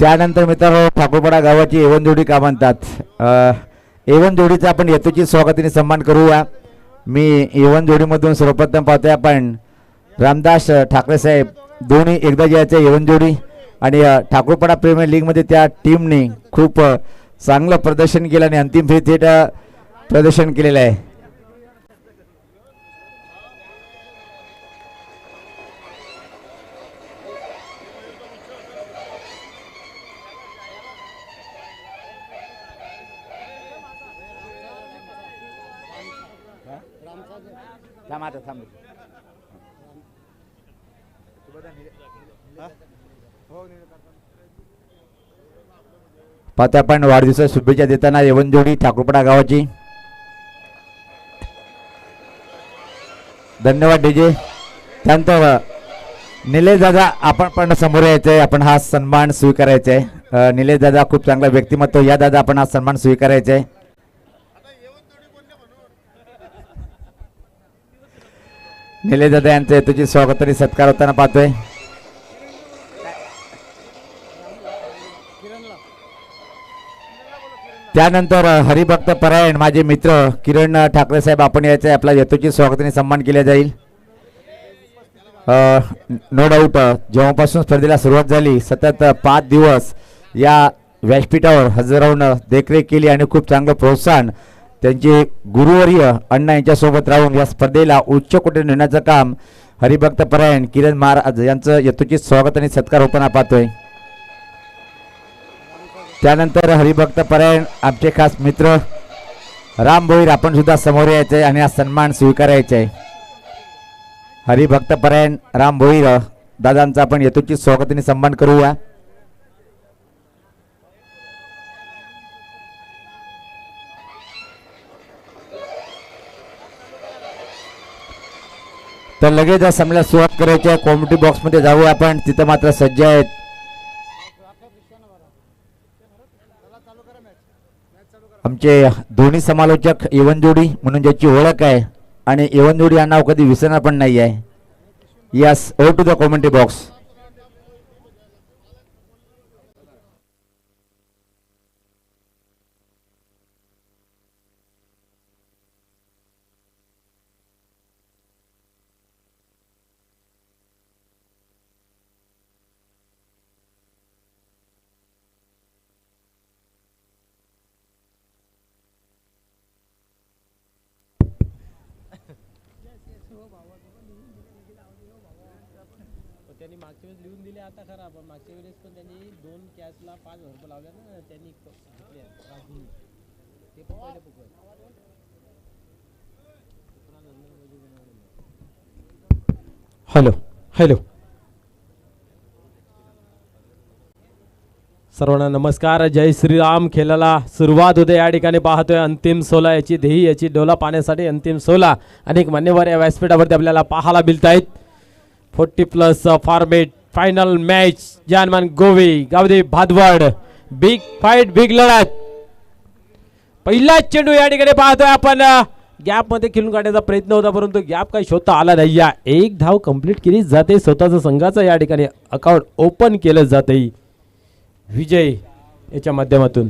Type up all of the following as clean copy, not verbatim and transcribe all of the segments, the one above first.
त्यानंतर मित्रांनो ठाकूरपाडा गावाची एवन जोडी का म्हणतात एवन जोडीचा आपण यथोचित स्वागताने सन्मान करूया। मी एवन जोडीमधून सर्वप्रथम पाहतोय आपण रामदास ठाकरे साहेब दोन्ही एकदा यायचे एवन जोडी आणि ठाकूरपाडा प्रीमियर लीगमध्ये त्या टीमने खूप चांगलं प्रदर्शन केलं आणि अंतिम फेरीत थेट प्रदर्शन केलेलं आहे। पाहता आपण वाढदिवसाच्या शुभेच्छा देताना एवन जोडी ठाकूरपाडा गावाची। धन्यवाद डीजे। त्यानंतर निलेश दादा आपण पण समोर यायचंय, आपण हा सन्मान स्वीकारायचा आहे। निलेश दादा खूप चांगला व्यक्तिमत्व, या दादा आपण हा सन्मान स्वीकारायचा आहे। निलेश दादा यांचं तुझी स्वागत आणि सत्कार होताना पाहतोय। त्यानंतर हरिभक्त परायण माझे मित्र किरण ठाकरे साहेब आपण यायचे, आपला यथोचित स्वागताने सन्मान केला जाईल। नो डाऊट जेव्हापासून स्पर्धेला सुरुवात झाली सतत 5 दिवस या व्यासपीठावर हजर राहून देखरेख केली आणि खूप चांगलं प्रोत्साहन त्यांचे गुरुवर्य अण्णा यांच्यासोबत राहून या स्पर्धेला उच्च कोटीत नेण्याचं काम हरिभक्त परायण किरण महाराज यांचं यथोचित स्वागत आणि सत्कार होताना पाहतोय। त्यानंतर हरिभक्त परायण आमचे खास मित्र राम भोईर आपण सुद्धा समोर यायचे आणि हा सन्मान स्वीकारायचा आहे। हरिभक्त परायण राम भोईर दादांचा आपण यथोचित स्वागत आणि सन्मान करूया। तर लगेच संमेलनाला सुरुवात करायची आहे। कॉमेडी बॉक्स मध्ये जाऊ आपण, तिथं मात्र सज्ज आहेत आमचे दोन्ही समालोचक एवन जोडी म्हणून ज्याची ओळख आहे आणि एवन जोडी हा नाव कधी विसरणार पण नाही आहे। Yes, over to the commentary box. त्यांनी मागच्या वेळेस लिहून दिले आता खरा, पण मागच्या वेळेस पण त्यांनी 2 कॅशला 5,000 रुपये लावले ना, त्यांनी ते पण पहिले पुकार। हॅलो हॅलो सर्वांना नमस्कार, जय श्रीराम। खेळाला सुरुवात होते, या ठिकाणी पाहतोय अंतिम 16 याची देही याची डोला पाहण्यासाठी अंतिम 16 अनेक मान्यवर या व्यासपीठावरती आपल्याला पाहायला मिळत आहेत। 40+ format final match जानमान गोवी गावदे Bhadwad, big fight big लढत। पहिला चेंडू या ठिकाणी पाहतोय आपण, गॅप मध्ये खेळून काढण्याचा प्रयत्न होता परंतु गॅप काही शोधता आला नाही। एक धाव कंप्लीट केली जाते, स्वतःचं संघाचं या ठिकाणी अकाउंट ओपन केलं जाते विजय याच्या माध्यमातून।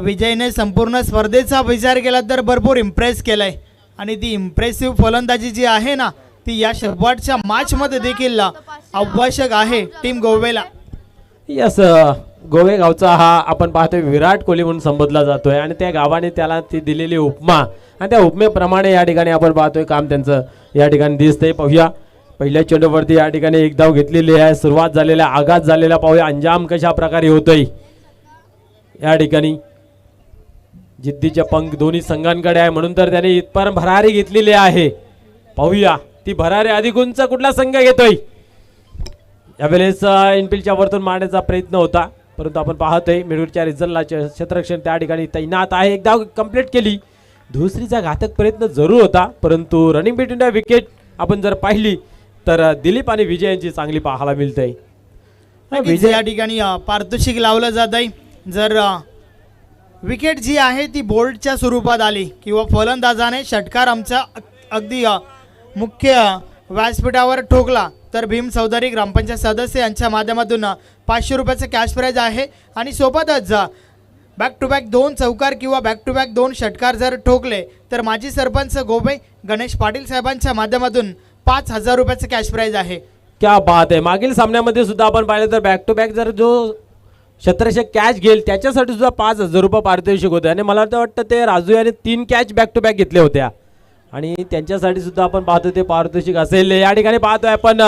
विजयने संपूर्ण स्पर्धेचा विचार केला तर भरपूर इम्प्रेस केलाय आणि ती इम्प्रेसिव्ह फलंदाजी जी आहे ना ती या शेवटच्या मॅच मध्ये देखील आवश्यक आहे टीम गोवेला। यस, गोवे गावचा हा आपण पाहतोय विराट कोहली म्हणून संबोधला जातोय आणि त्या गावाने त्याला ती दिलेली उपमा आणि त्या उपमेप्रमाणे या ठिकाणी आपण पाहतोय काम त्यांचं या ठिकाणी दिसतंय। पाहूया पहिल्या चेंडूवरती या ठिकाणी एक धाव घेतलेली आहे, सुरुवात झालेला आघात झालेला, पाहूया अंजाम कशा प्रकारे होतोय। या ठिकाणी जिद्दीचे पंख दोन्ही संघांकडे आहे म्हणून तर त्याने इथपर्यंत भरारी घेतलेली आहे। पाहूया ती भरारी अधिकूंचा कुठला संघ घेतोय। यावेळेस इनफिल्डच्या वरतून मारण्याचा प्रयत्न होता परंतु आपण पाहतोय मिडूरच्या रिझल्टला क्षेत्ररक्षण त्या ठिकाणी तैनात आहे। एक धाव कंप्लीट केली, दुसरीचा घातक प्रयत्न जरूर होता परंतु रनिंग बिटवीन द विकेट आपण जर पाहिली तर दिलीप आणि विजय यांची चांगली पाहायला मिळते। विजय या ठिकाणी पारितोषिक लावलं जात आहे जर विकेट जी आहे ती बोल्डच्या स्वरूपात आली किंवा फलंदाजाने षटकार आमच्या अगदी मुख्य व्यासपीठावर ठोकला तर भीम चौधरी ग्रामपंचायत सदस्य यांच्या माध्यमातून 500 रुपयाचं कॅश प्राईज आहे. आणि सोबतच बॅक टू बॅक 2 चौकार किंवा बॅक टू बॅक 2 षटकार जर ठोकले तर माजी सरपंच गोवे गणेश पाटील साहेबांच्या माध्यमातून 5000 रुपयाचं कॅश प्राईज आहे. क्या बात आहे. मागील सामन्यामध्ये सुद्धा आपण पाहिलं तर बॅक टू बॅक जर जो क्षेत्ररक्षक कॅच घेईल त्याच्यासाठी सुद्धा 5000 रुपये पारितोषिक होते. आणि मला तर वाटतं ते राजू याने 3 कॅच बॅक टू बॅक घेतल्या होत्या आणि त्यांच्यासाठी सुद्धा आपण पाहतो ते पारितोषिक असेल. या ठिकाणी पाहतोय आपण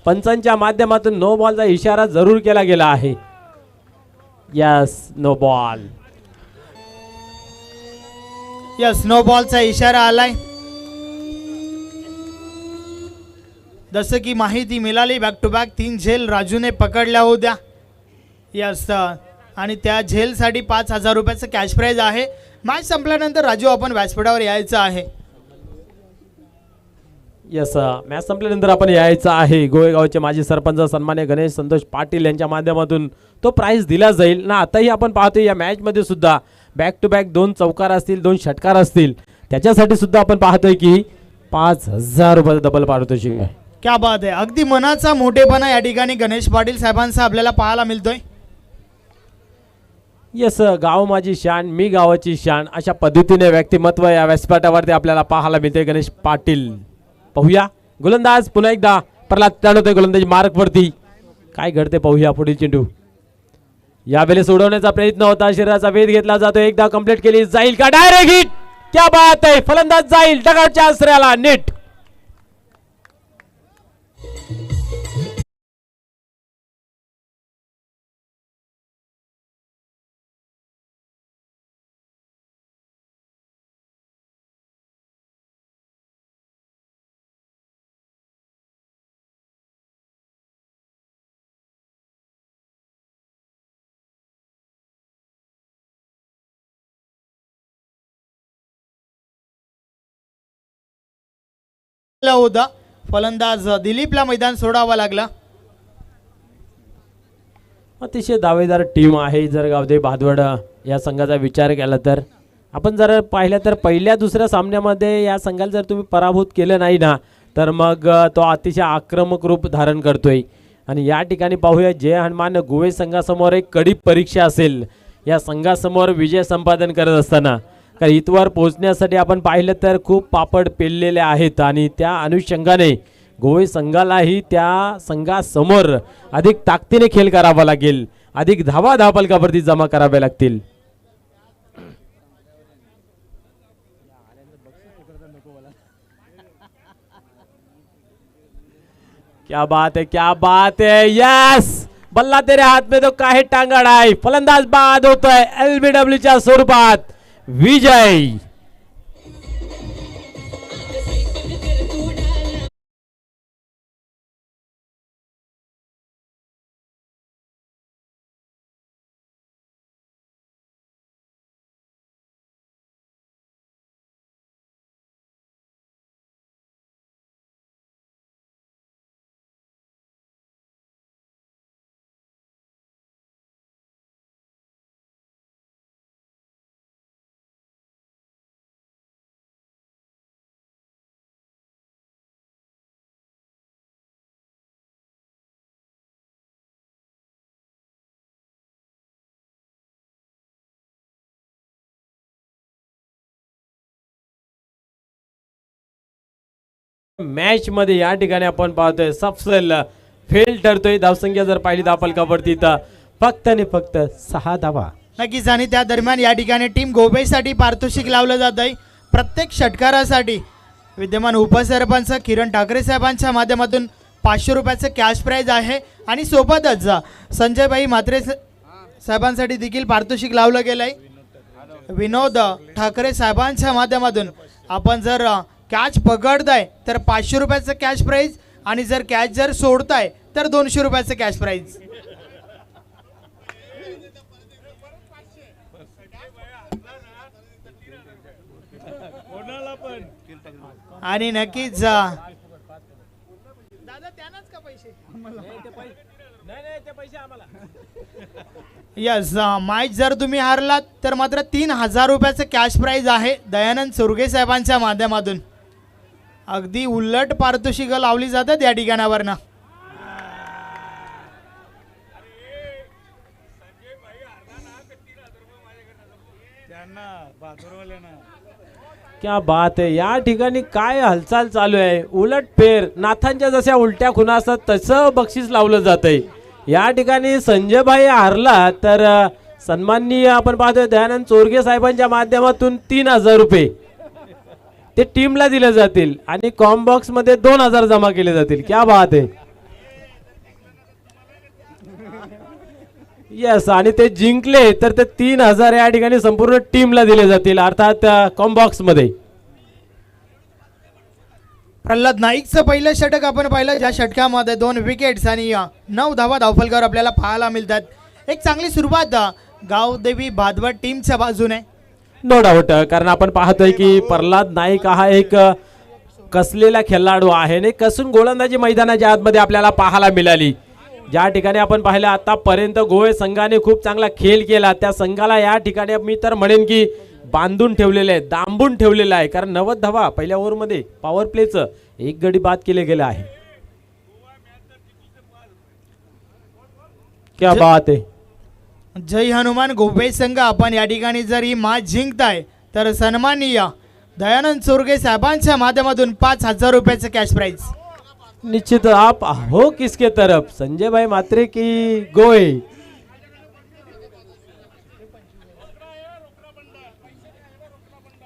पंचांच्या माध्यमातून नो बॉलचा इशारा जरूर केला गेला आहे. Yes, no ball. Yes, no बॉलचा इशारा आलाय. जसं की माहिती मिळाली बॅक टू बॅक 3 झेल राजूने पकडल्या होत्या. यस, आणि त्या झेलसाठी 5000 रुपयाचं कॅश प्राईज आहे. मॅच संपल्यानंतर राजू आपण व्यासपीठावर यायचं आहे. यस, मॅच संपल्यानंतर आपण यायचं आहे. गोवेगावचे माजी सरपंच सन्मान्य गणेश संतोष पाटील यांच्या माध्यमातून तो प्राइज दिला जाईल ना. आताही आपण पाहतो या मॅचमध्ये सुद्धा बॅक टू बॅक 2 चौकार असतील, 2 षटकार असतील, त्याच्यासाठी सुद्धा आपण पाहतोय की 5000 रुपयाचं डबल पारितोषिक आहे. क्या बात आहे. अगदी मनाचा मोठेपणा या ठिकाणी गणेश पाटील साहेबांचा आपल्याला पाहायला मिळतोय. यस, गाव माझी शान, मी गावाची शान, अशा पद्धतीने व्यक्तिमत्व या व्यासपीठावरती आपल्याला पाहायला मिळते गणेश पाटील. पाहूया गोलंदाज पुन्हा एकदा प्रल्हाद त्यानंतर गोलंदाजी मार्कवरती काय घडते पाहूया. पुढील चेंडू यावेळेस उडवण्याचा प्रयत्न होता, शरीराचा वेध घेतला जातो, एकदा कंप्लीट केली जाईल का, डायरेक्ट हिट. क्या बात आहे. फलंदाज जाईल दगडच्या आश्रयाला, नेट. होता फलंदाज दिलीपला मैदान सोडावा लागला. अतिशय दावेदार टीम आहे जर गावदे भादवड या संघाचा विचार केला तर. आपण जर पाहिलं तर पहिल्या दुसऱ्या सामन्यामध्ये या संघाला जर तुम्ही पराभूत केलं नाही ना तर मग तो अतिशय आक्रमक रूप धारण करतोय. आणि या ठिकाणी पाहूया जय हनुमान गोवे संघासमोर एक कडी परीक्षा असेल या संघासमोर विजय संपादन करत असताना. कारण इथवर पोहोचण्यासाठी आपण पाहिलं तर खूप पापड पेललेले आहेत आणि त्या अनुषंगाने गोवे संघालाही त्या संघासमोर अधिक ताकदीने खेळ करावा लागेल, अधिक धावा धावपलकावरती जमा कराव्या लागतील. क्या बात है, क्या बात है. यस, बल्ला तेरे हाथ में तो काहे टांगड आहे. फलंदाज बाद होतोय LBW च्या स्वरूपात. विजय. मॅच मध्ये या ठिकाणी आपण पाहतोय सफसल फेल ठरतोय. धावसंख्या जर पाहिली धावपलकावरती तर फक्त आणि फक्त 6 धावा. नक्कीच. आणि त्या दरम्यान या ठिकाणी टीम गोवेसाठी पारितोषिक लावलं जात आहे. प्रत्येक षटकारासाठी विद्यमान उपसरपंच किरण ठाकरे साहेबांच्या माध्यमातून 500 रुपयाचं कॅश प्राईज आहे. आणि सोबतच संजयभाई म्हात्रे साहेबांसाठी देखील पारितोषिक लावलं गेलं आहे. विनोद ठाकरे साहेबांच्या माध्यमातून आपण जर कॅच पकडताय तर 500 रुपयाचं कॅश प्राईज आणि जर कॅच जर सोडताय तर 200 रुपयाचं कॅश प्राईज. आणि नक्कीच यस, मॅच जर तुम्ही हारलात तर मात्र 3000 रुपयाचं कॅश प्राईज आहे दयानंद सुरगे साहेबांच्या माध्यमातून. अगदी उलट पारितोषिकं लावली जातात या ठिकाणावर ना. क्या बात आहे. या ठिकाणी काय हालचाल चालू आहे. उलट फेर नाथांच्या जशा उलट्या खुणा असतात तसं बक्षीस लावलं जातंय. या ठिकाणी संजयभाई हारला तर सन्माननीय आपण पाहतोय दयानंद चोरगे साहेबांच्या माध्यमातून 3000 रुपये ते टीमला दिले जातील आणि कॉम्बॉक्स मध्ये 2000 जमा केले जातील. क्या बात आहे. यस, आणि ते जिंकले तर ते 3000 या ठिकाणी संपूर्ण टीमला दिले जातील अर्थात कॉम्बॉक्स मध्ये. प्रल्हाद नाईकचं पहिलं षटक आपण पाहिलं, ज्या षटकामध्ये 2 विकेट्स आणि 9 धावा धावफलकावर आपल्याला पाहायला मिळतात. एक चांगली सुरुवात गावदेवी भादवड टीमच्या बाजूने. नो डाऊट, कारण आपण पाहतोय की प्रल्हाद नाईक हा एक कसलेला खेळाडू आहे आणि कसून गोलंदाजी मैदानाच्या आतमध्ये आपल्याला पाहायला मिळाली. ज्या ठिकाणी आपण पाहिलं आतापर्यंत गोवे संघाने खूप चांगला खेळ केला, त्या संघाला या ठिकाणी मी तर म्हणेन की बांधून ठेवलेलं आहे, दांबून ठेवलेलं आहे. कारण 90 धावा पहिल्या ओव्हरमध्ये पॉवर प्लेचं 1 गडी बाद केले गेले आहे. क्या बात आहे. जय हनुमान गोवे संघ आपण या ठिकाणी जर ही मॅच जिंकताय तर सन्माननीय दयानंद चोरगे साहेबांच्या माध्यमातून 5000 रुपयाचं कॅश प्राइज. निश्चित आप हो किसके तरफ, संजय भाई मात्रे की गोवे.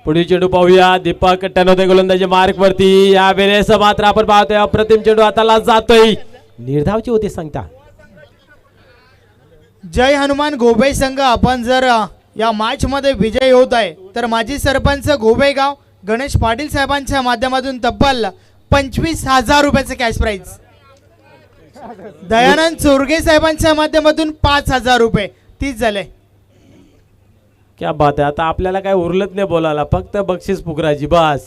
पुढील चेंडू पाहूया. दीपक टनोदे गोलंदाजी मार्क वरती. या वेळेस मात्र आपण पाहतोय अप्रतिम चेंडू हाताला जातोय. निर्धावची होती सांगता. जय हनुमान गोवे संघ आपण जर या मॅच मध्ये विजयी होत आहे तर माजी सरपंच गोवेगाव गणेश पाटील साहेबांच्या माध्यमातून तब्बल 25000 रुपयाचं कॅश प्राइज. दयानंद चोरगे साहेबांच्या माध्यमातून 5000 रुपये 30 झाले. क्या बात आहे. आता आपल्याला काय उरलत नाही बोलायला, फक्त बक्षीस पुकराची बस.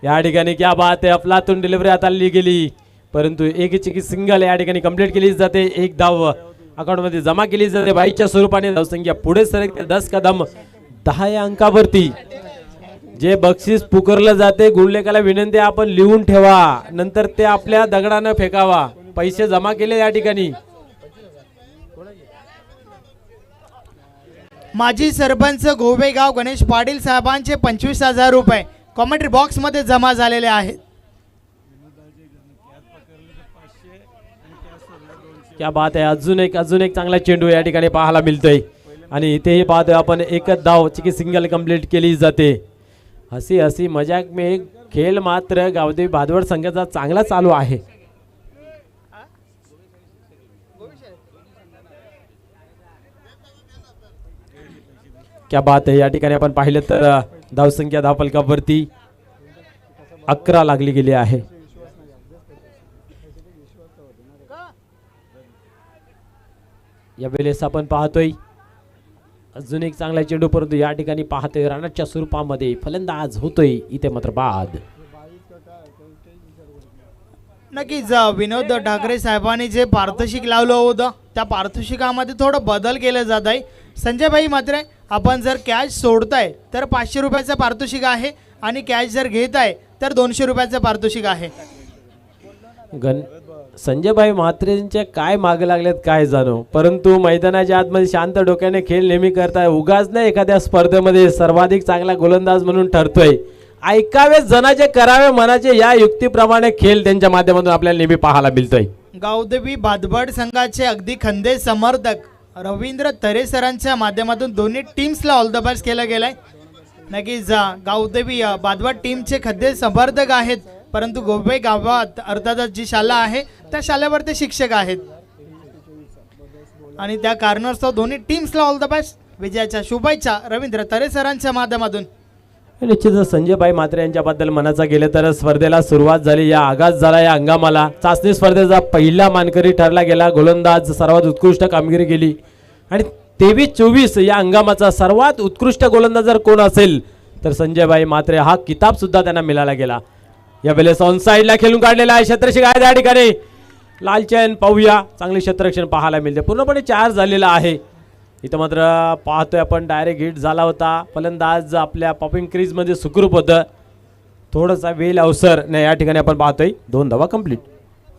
या ठिकाणी क्या बात आहे. अफलातून डिलिव्हरी हाताळली गेली परंतु एक चिकी सिंगल या ठिकाणी कंप्लीट केली जाते. 1 धाव अकाउंटमध्ये जमा केली जाते. बाईच्या स्वरूपाने धावसंख्या पुढे सरकते 10 कदम 10 या अंकावरती. जे बक्षीस पुकारलं जाते गुळलेकाला विनंती आपण लिहून ठेवा, नंतर ते आपल्या दगडानं फेकावा. पैसे जमा केले या ठिकाणी. माजी सरपंच गोवेगाव गणेश पाटील साहेबांचे 25000 रुपये कॉमेंट्री बॉक्स मध्ये जमा झालेले आहेत. क्या बात आहे. अजून एक चांगला चेंडू या ठिकाणी पाहायला मिळतोय आणि इथेही पाहतोय आपण एकच धाव चिकी सिंगल कंप्लीट केली जाते. हसी हसी मजाक में खेळ मात्र गावदेवी भादवड संघाचा चांगला चालू आहे. क्या बात आहे. या ठिकाणी आपण पाहिलं तर धावसंख्या धावफलकावरती 11 लागली गेली आहे. या वेळेस आपण पाहतोय अजून एक चांगला चेंडू परंतु या ठिकाणी पाहतोय रनाच्या स्वरूपामध्ये फलंदाज होतोय इथे मात्र बाद. नक्कीच विनोद ठाकरे साहेबांनी जे पारितोषिक लावलं होतं त्या पारितोषिकामध्ये थोडं बदल केलं जात आहे. संजय भाई मात्र आपण जर कॅश सोडताय तर 500 रुपयाचं पारितोषिक आहे आणि कॅश जर घेताय तर 200 रुपयाचं पारितोषिक आहे. संजय भाई म्हात्रेंच्या काय मागे लागलेत काय जाणो, परंतु मैदानाच्या आतमध्ये शांत डोक्याने खेळ नेहमी करताय. उगाच नाही एखाद्या स्पर्धेमध्ये सर्वाधिक चांगला गोलंदाज म्हणून ठरतोय. ऐकावे जनाचे करावे मनाचे या युक्तीप्रमाणे खेळ त्यांच्या माध्यमातून आपल्याला नेहमी पाहायला मिळतोय. गावदेवी भादवड संघाचे अगदी खंदे समर्थक रवींद्र तरे सरांच्या माध्यमातून दोन्ही टीम्सला ऑल द बेस्ट केलं गेलंय. नक्कीच गावदेवी भादवड टीमचे खंदे समर्थक आहेत परंतु गोवे गावात अर्थातच जी शाळा आहे त्या शाळेवर ते शिक्षक आहेत आणि त्या कारणास्तव दोन्ही टीम्सला ऑल द बेस्ट. विजयाच्या शुभेच्छा रवींद्र तरे सरांच्या माध्यमातून. निश्चितच संजय भाई म्हात्रे यांच्याबद्दल म्हणायचं गेलं तर स्पर्धेला सुरुवात झाली, या आगाज झाला या हंगामाला. चाचणी स्पर्धेचा पहिला मानकरी ठरला गेला. गोलंदाज सर्वात उत्कृष्ट कामगिरी केली आणि 23-24 या हंगामाचा सर्वात उत्कृष्ट गोलंदाज जर कोण असेल तर संजय भाई म्हात्रे हा किताब सुद्धा त्यांना मिळाला गेला. या वेळेस ऑन साईडला खेळून काढलेला आहे क्षेत्ररक्षक आहे त्या ठिकाणी. लालचैन पाहूया, चांगले क्षेत्ररक्षण पाहायला मिळते. पूर्णपणे चार्ज झालेला आहे. इथं मात्र पाहतोय आपण डायरेक्ट हिट झाला होता. फलंदाज आपल्या पॉपिंग क्रीज मध्ये सुखरूप होतं. थोडासा वेळ अवसर नाही या ठिकाणी आपण पाहतोय 2 धावा कंप्लीट.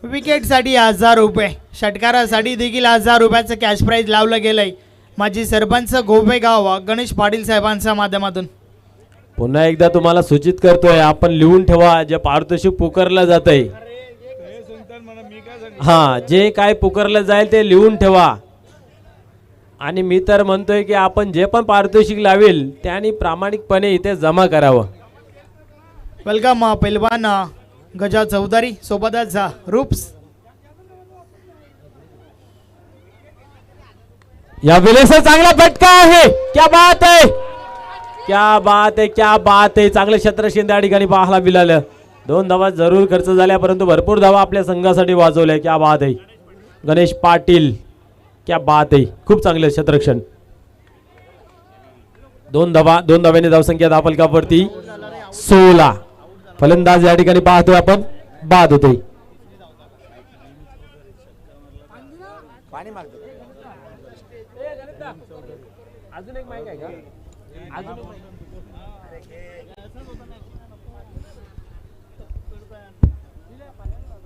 विकेटसाठी 1000 रुपये, षटकारासाठी देखील 1000 रुपयाचं कॅश प्राइज लावलं गेलंय. माजी सरपंच गोवे गाव गणेश पाटील साहेबांच्या माध्यमातून. पुन्हा एकदा तुम्हाला सूचित करतोय, आपण लिहून ठेवा जे पारितोषिक पुकारलं जात आहे. हा, जे काय पुकारलं जाईल ते लिहून ठेवा. आणि मी तर म्हणतोय की आपण जे पण पारितोषिक लावेल त्याने प्रामाणिकपणे इथे जमा करावं. वेलकम पैलवान गजा चौधरी सोबतच रूप्स. या वेळेस चांगला फटका आहे. क्या बात आहे, क्या बात आहे, क्या बात आहे. चांगलं क्षेत्रक्षण त्या ठिकाणी पाहायला मिळालं. 2 धावा जरूर खर्च झाल्या परंतु भरपूर धावा आपल्या संघासाठी वाजवल्या. क्या बात आहे गणेश पाटील, क्या बात आहे. खूप चांगलं क्षेत्रक्षण. 2 धाव्याने धावसंख्या धावफलकावरती 16. फलंदाज या ठिकाणी पाहतोय आपण बाद होते.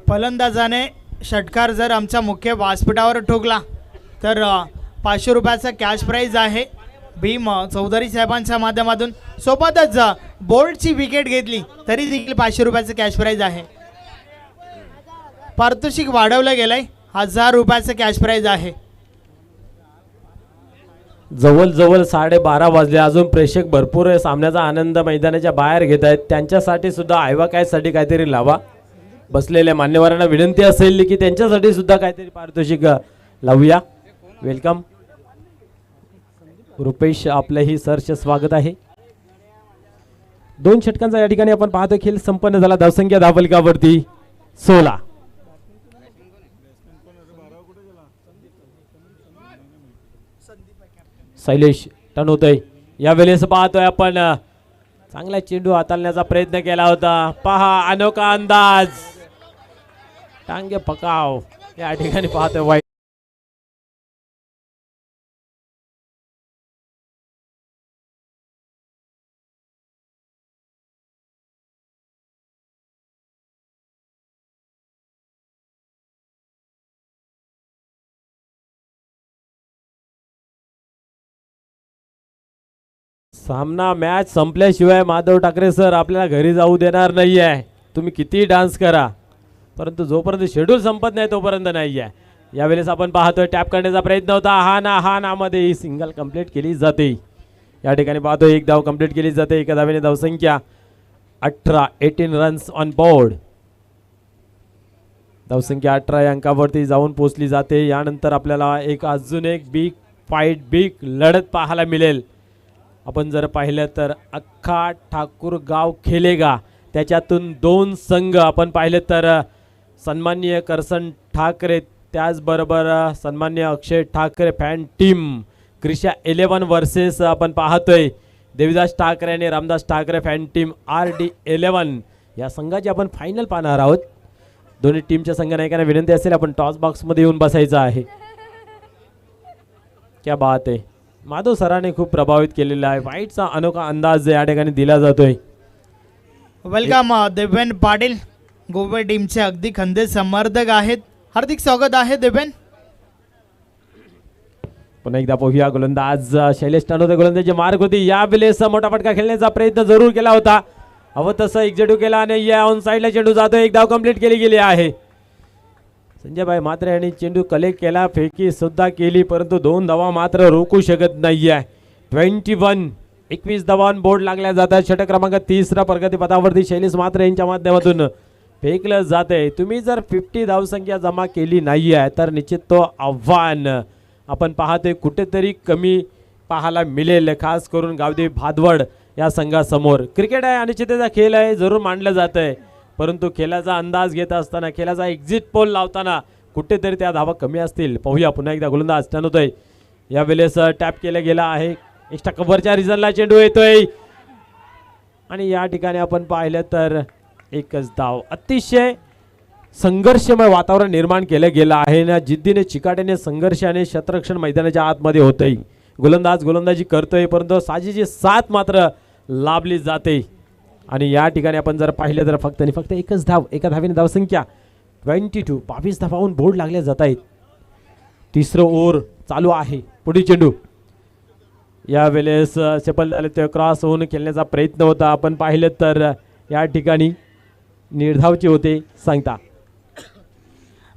फलंदाजाने षटकार जर आमच्या मुख्य व्यासपीठावर ठोकला तर 500 रुपयाचा कॅश प्राइज आहे भीम चौधरी साहेबांच्या माध्यमातून. सोबतच बोल्टची विकेट घेतली तरी देखील 500 रुपयाचं कॅश प्राइज आहे. पारितोषिक वाढवलं गेलंय, 1000 रुपयाचं कॅश प्राइज आहे. जवळ 12:30 वाजले. अजून प्रेक्षक भरपूर आहे. सामन्याचा आनंद मैदानाच्या बाहेर घेत आहेत. त्यांच्यासाठी सुद्धा आयवा साठी काहीतरी लावा. बसलेल्या मान्यवरांना विनंती असेल की त्यांच्यासाठी सुद्धा काहीतरी पारितोषिक लावूया. वेलकम रुपेश, आपलंही सरच स्वागत आहे. 2 षटकांचा या ठिकाणी आपण पाहतो खेळ संपन्न झाला. धावसंख्या धावफलकावरती 16. शैलेश टर्न होतोय. या वेळेस पाहतोय आपण चांगला चेंडू हाताळण्याचा प्रयत्न केला होता. पहा अनोखा अंदाज, टांगे पकाव या ठिकाणी पाहतोय. वाईट सामना मॅच संपल्याशिवाय माधव ठाकरे सर आपल्याला घरी जाऊ देणार नाही आहे. तुम्ही किती डान्स करा परंतु जोपर्यंत शेड्यूल संपत नाही तोपर्यंत नाही आहे. यावेळेस आपण पाहतोय टॅप करण्याचा प्रयत्न होता. हा ना मध्ये ही सिंगल कंप्लीट केली जाते. या ठिकाणी पाहतोय 1 धाव कंप्लीट केली जाते. 1 धावेने धावसंख्या 18 रन्स ऑन बोर्ड. धावसंख्या 18 या अंकावरती जाऊन पोहोचली जाते. यानंतर आपल्याला अजून एक बिग फाईट, बिग लढत पाहायला मिळेल. आपण जर पाहिलं तर अख्खा ठाकूर गाव खेलेगा त्याच्यातून 2 संघ आपण पाहिलं तर सन्माननीय करसन ठाकरे त्याचबरोबर सन्माननीय Akshay Thackeray fan team Krisha 11 versus आपण पाहतोय देवीदास ठाकरे आणि Ramdas Thackeray fan team RD 11 या संघाची आपण फायनल पाहणार आहोत. दोन्ही टीमच्या संघ नायकांना विनंती असेल आपण टॉस बॉक्समध्ये येऊन बसायचं आहे. क्या बात आहे. माधव सरांनी खूप प्रभावित केलेला आहे. वाईटचा अनोखा अंदाज या ठिकाणी दिला जातोय. वेलकम देवेन पाटील, गोवे टीमचे अगदी खंदे समर्थक आहेत. हार्दिक स्वागत आहे देवेन. पुन्हा एकदा पाहूया गोलंदाज शैलेश टानोते गोलंदाजी मार्ग होती. या वेळेस मोठा फटका खेळण्याचा प्रयत्न जरूर केला होता. हवं तसं एकजडू केला आणि या ऑन साईडला चेंडू जातो. 1 धाव कंप्लीट केली गेली आहे. संजय भाई मात्र यांनी चेंडू कलेक्ट केला, फेकी सुद्धा केली परंतु 2 धावा मात्र रोखू शकत नाहीये. 21 धावा बोर्ड लागल्या जातात. षटक क्रमांक 30 प्रगती पथावरती शैलेश मात्र यांच्या माध्यमातून फेकलं जाते. तुम्ही जर 50 धावसंख्या जमा केली नाहीये तर निश्चित तो आव्हान आपण पाहतोय कुठेतरी कमी पाहायला मिळेल, खास करून गावदेवी भादवड या संघासमोर. क्रिकेट आहे अनिश्चिततेचा खेळ आहे, जरूर मांडलं जात आहे परंतु खेळाचा अंदाज घेत असताना, खेळाचा एक्झिट पोल लावताना कुठेतरी त्या धावा कमी असतील. पाहूया पुन्हा एकदा गोलंदाज टर्न होतोय. या वेळेस टॅप केला गेला आहे. एक्स्ट्रा कव्हरच्या रिझनला चेंडू येतोय आणि या ठिकाणी आपण पाहिलं तर एकच धाव. अतिशय संघर्षमय वातावरण निर्माण केलं गेलं आहे ना. जिद्दीने चिकाट्याने संघर्षाने क्षेत्ररक्षण मैदानाच्या आतमध्ये होतंय. गोलंदाज गोलंदाजी करतोय परंतु साजेची साथ मात्र लाभली जाते. आणि या ठिकाणी आपण जर पाहिलं तर फक्त आणि फक्त एकच धाव, एका धावेने धावसंख्या 22 धावाहून बोर्ड लागले जात आहेत. 3रं ओव्हर चालू आहे. पुढील चेंडू यावेळेस सफल झाले ते क्रॉस होऊन खेळण्याचा प्रयत्न होता. आपण पाहिलं तर या ठिकाणी निर्धावचे होते सांगता.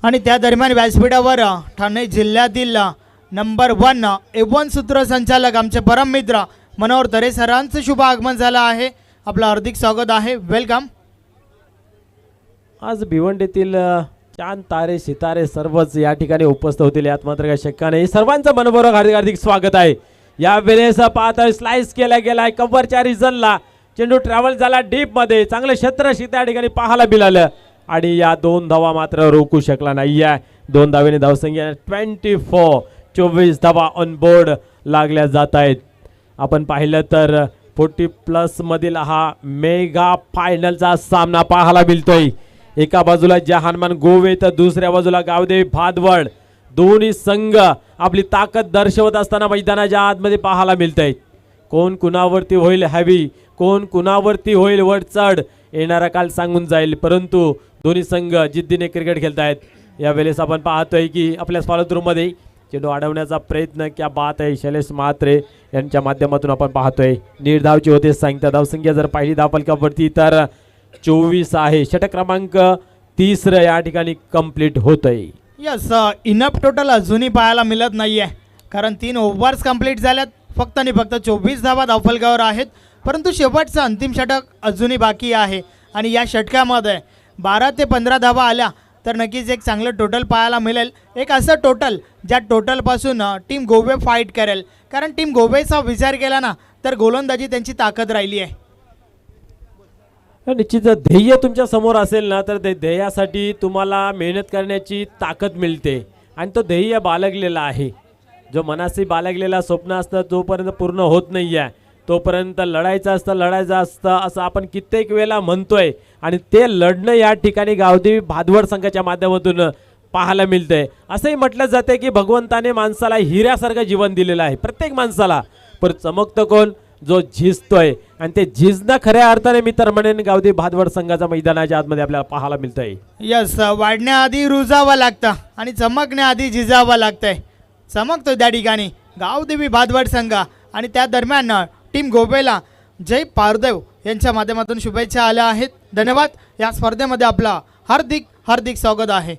आणि त्या दरम्यान व्यासपीठावर ठाणे जिल्ह्यातील नंबर 1 A1 सूत्रसंचालक आमचे परम मित्र मनोहर तरे सरांचं शुभ आगमन झालं आहे. आपलं हार्दिक स्वागत आहे. वेलकम. आज भिवंडीतील चांद तारे सितारे सर्वच या ठिकाणी उपस्थित होतील यात मात्र काही शंका नाही. सर्वांचं मनपूर्वक हार्दिक हार्दिक स्वागत आहे. या वेळेस पाहता स्लाइस केला गेलाय कव्हरच्या रिझनला. चेंडू ट्रॅव्हल झाला डीप मध्ये. चांगलं क्षेत्ररक्षित त्या ठिकाणी पाहायला मिळालं आणि या 2 धावा मात्र रोखू शकला नाहीये. 2 धावेने धावसंख्या 24 धावा ऑन बोर्ड लागल्या जात आहेत. आपण पाहिलं तर 40+ मधील हा मेगा फायनलचा सामना पाहायला मिळतोय. एका बाजूला जहानमान गोवे तर दुसऱ्या बाजूला गावदेवी भादवड. दोन्ही संघ आपली ताकद दर्शवत असताना मैदानाच्या आतमध्ये पाहायला मिळतंय. कोण कुणावरती होईल हॅवी, कोण कुणावरती होईल वरचढ येणारा काल सांगून जाईल. परंतु दोन्ही संघ जिद्दीने क्रिकेट खेळतायत. यावेळेस आपण पाहतोय की आपल्या फॉलो थ्रूमध्ये चेंडू अडवण्याचा प्रयत्न क्या बात आहे. शैलेश म्हात्रे यांच्या माध्यमातून आपण पाहतोय. निर्धावचे होते सांगता. धावसंख्या जर पाहिली धावफलकावरती तर 24 आहे. षटक क्रमांक 30 या ठिकाणी कंप्लीट होतोय. यस, इनफ टोटल अजूनही पाहायला मिळत नाहीये कारण 3 ओव्हर्स कंप्लीट झाल्यात. फक्त आणि फक्त 24 धावा धावफलकावर आहेत. परंतु शेवटचं अंतिम षटक अजूनही बाकी आहे आणि या षटकामध्ये 12 ते 15 धावा आल्या तर नक्कीच एक चांगलं टोटल पाहायला मिळेल. एक असं टोटल ज्या टोटलपासून टीम गोवे फाईट करेल. कारण टीम गोवेचा विचार केला ना तर गोलंदाजी त्यांची ताकद राहिली आहे. निश्चित ध्येय तुमच्या समोर असेल ना तर ते ध्येयासाठी तुम्हाला मेहनत करण्याची ताकद मिळते आणि तो ध्येय बाळगलेला आहे. जो मनाशी बाळगलेला स्वप्न असतं जोपर्यंत पूर्ण होत नाही आहे तोपर्यंत लढायचं असतं असं आपण कित्येक वेळेला म्हणतोय. आणि ते लढणं या ठिकाणी गावदेवी भादवड संघाच्या माध्यमातून पाहायला मिळतंय. असंही म्हटलं जाते की भगवंताने माणसाला हिऱ्यासारखं जीवन दिलेलं आहे प्रत्येक माणसाला. पण चमकतं कोण, जो झिजतोय. आणि ते झिजणं खऱ्या अर्थाने मी तर म्हणेन गावदेवी भादवड संघाचा मैदानाच्या आतमध्ये आपल्याला पाहायला मिळतंय. यस, वाढण्याआधी रुजावं लागतं आणि चमकण्याआधी झिजावं लागतंय. चमकतो त्या ठिकाणी गावदेवी भादवड संघ. आणि त्या दरम्यान टीम गोवेला जय पारदेव यांच्या माध्यमातून शुभेच्छा आल्या आहेत. धन्यवाद. या स्पर्धेमध्ये आपला हार्दिक हार्दिक स्वागत आहे.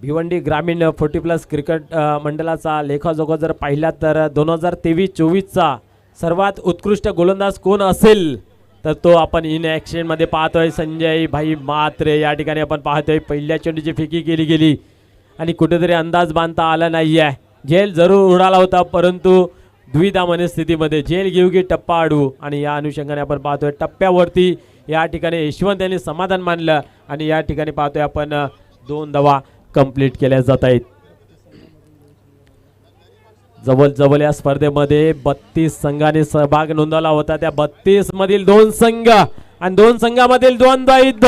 भिवंडी ग्रामीण 40+ क्रिकेट मंडळाचा लेखाजोखा जर पाहिला तर 2023-24चा सर्वात उत्कृष्ट गोलंदाज कोण असेल तर तो आपण इन ॲक्शनमध्ये पाहतोय संजय भाई म्हात्रे. या ठिकाणी आपण पाहतोय पहिल्या चेंडूची फेकी केली गेली आणि कुठेतरी अंदाज बांधता आला नाही आहे. झेल जरूर उडाला होता परंतु द्विधा मनस्थितीमध्ये झेल घेऊ की टप्पा अडवू. आणि या अनुषंगाने आपण पाहतोय टप्प्यावरती या ठिकाणी यशवंत यांनी समाधान मानलं आणि या ठिकाणी पाहतोय आपण 2 धावा कंप्लीट केल्या जात आहेत. जवळ या स्पर्धेमध्ये 32 संघांनी सहभाग नोंदवला होता. त्या 32 मधील 2 संघ आणि 2 संघामधील 2 द्वैध